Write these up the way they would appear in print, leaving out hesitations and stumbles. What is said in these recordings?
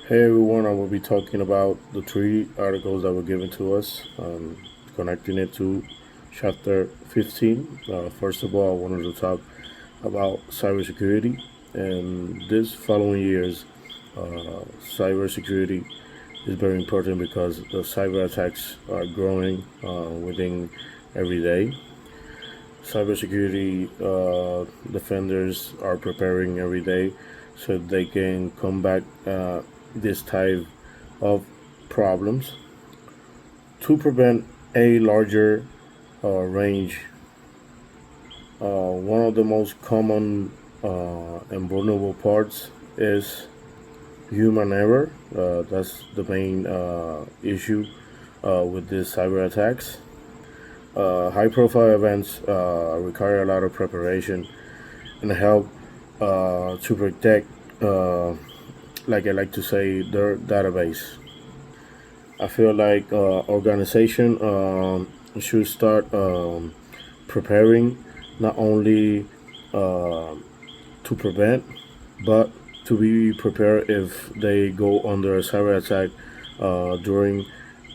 Hey everyone, I will be talking about the three articles that were given to us, connecting it to chapter 15. First of all, I wanted to talk about cybersecurity. And this following years, cybersecurity is very important because the cyber attacks are growing within every day. Cybersecurity defenders are preparing every day so they can combat this type of problems to prevent a larger range. One of the most common and vulnerable parts is human error. That's the main issue with these cyber attacks. High profile events require a lot of preparation and help to protect, like I like to say, their database. I feel like organization should start preparing not only uh, to prevent, but to be prepared if they go under a cyber attack during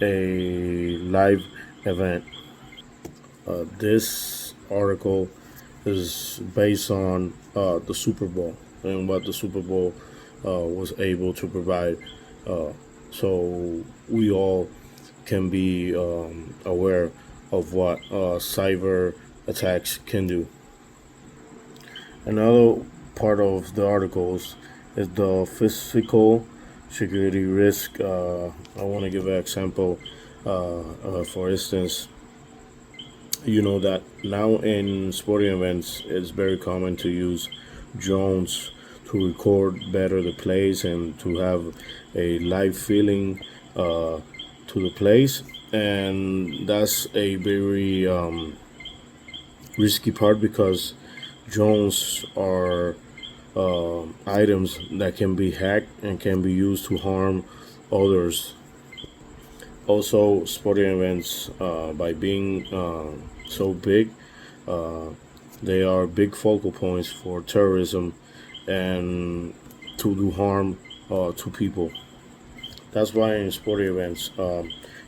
a live event. This article is based on the Super Bowl and what the Super Bowl was able to provide. Uh, so we all can be aware of what cyber attacks can do. Another part of the articles is the physical security risk. I want to give an example. For instance, you know that now in sporting events, it's very common to use drones to record better the plays and to have a live feeling to the plays, and that's a very risky part because drones are items that can be hacked and can be used to harm others. Also, sporting events, by being so big, uh, they are big focal points for terrorism and to do harm to people. That's why in sporting events,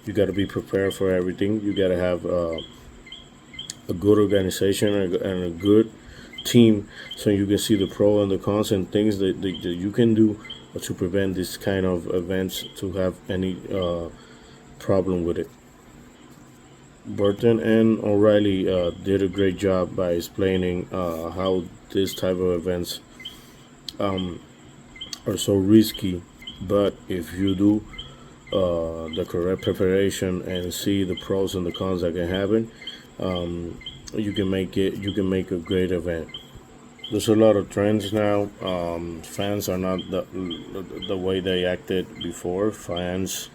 you got to be prepared for everything. You got to have a good organization and a good team so you can see the pro and the cons and things that you can do to prevent this kind of events to have any problem with it. Burton and O'Reilly did a great job by explaining how this type of events are so risky, but if you do the correct preparation and see the pros and the cons that can happen, you can make it. You can make a great event. There's a lot of trends now. Fans are not the way they acted before. Fans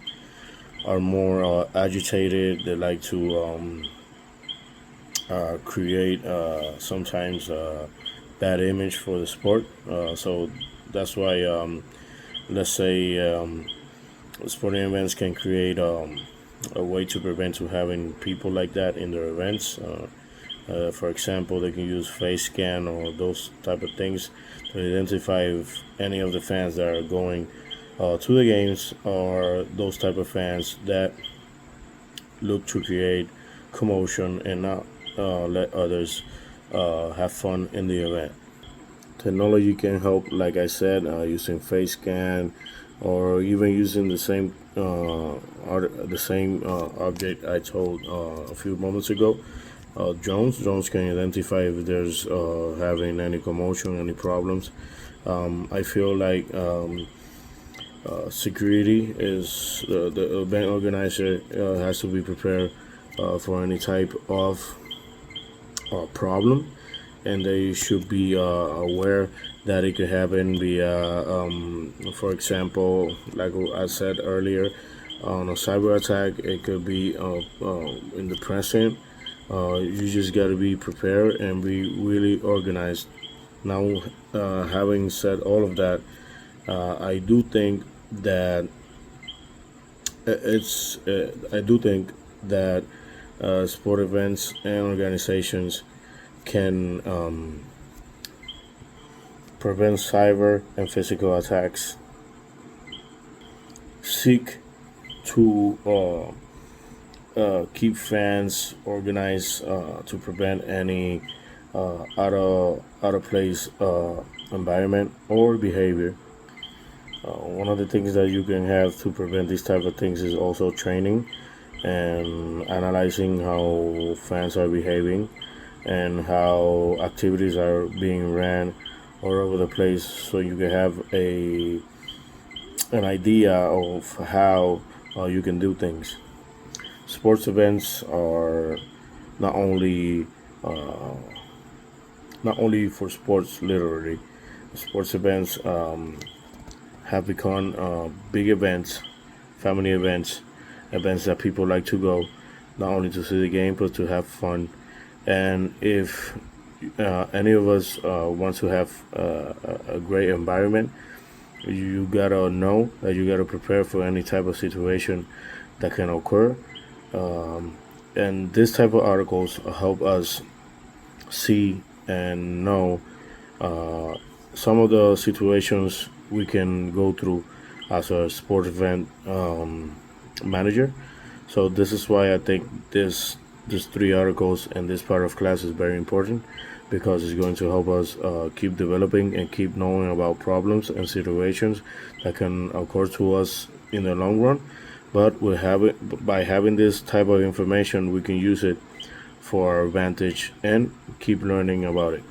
are more agitated. They like to create sometimes bad image for the sport. So that's why, let's say, sporting events can create a way to prevent to having people like that in their events. For example, they can use face scan or those type of things to identify if any of the fans that are going to the games are those type of fans that look to create commotion and not let others have fun in the event. Technology can help, like I said, using face scan or even using the same object I told a few moments ago. Drones can identify if there's having any commotion, any problems. I feel like security is the event organizer has to be prepared for any type of problem, and they should be aware that it could happen via, for example, like I said earlier, on a cyber attack, it could be in the present. You just got to be prepared and be really organized. Now, having said all of that, I do think that I do think that sport events and organizations can prevent cyber and physical attacks. seek to keep fans organized to prevent any out of place environment or behavior. One of the things that you can have to prevent these type of things is also training and analyzing how fans are behaving and how activities are being ran all over the place, so you can have a an idea of how you can do things. Sports events are not only uh, not only for sports literally. Sports events have become big events, family events, events that people like to go, not only to see the game but to have fun. And if any of us wants to have a great environment, you gotta know that you gotta prepare for any type of situation that can occur. And this type of articles help us see and know some of the situations we can go through as a sports event manager. So this is why I think these three articles and this part of class is very important, because it's going to help us keep developing and keep knowing about problems and situations that can occur to us in the long run. But by having this type of information, we can use it for our advantage and keep learning about it.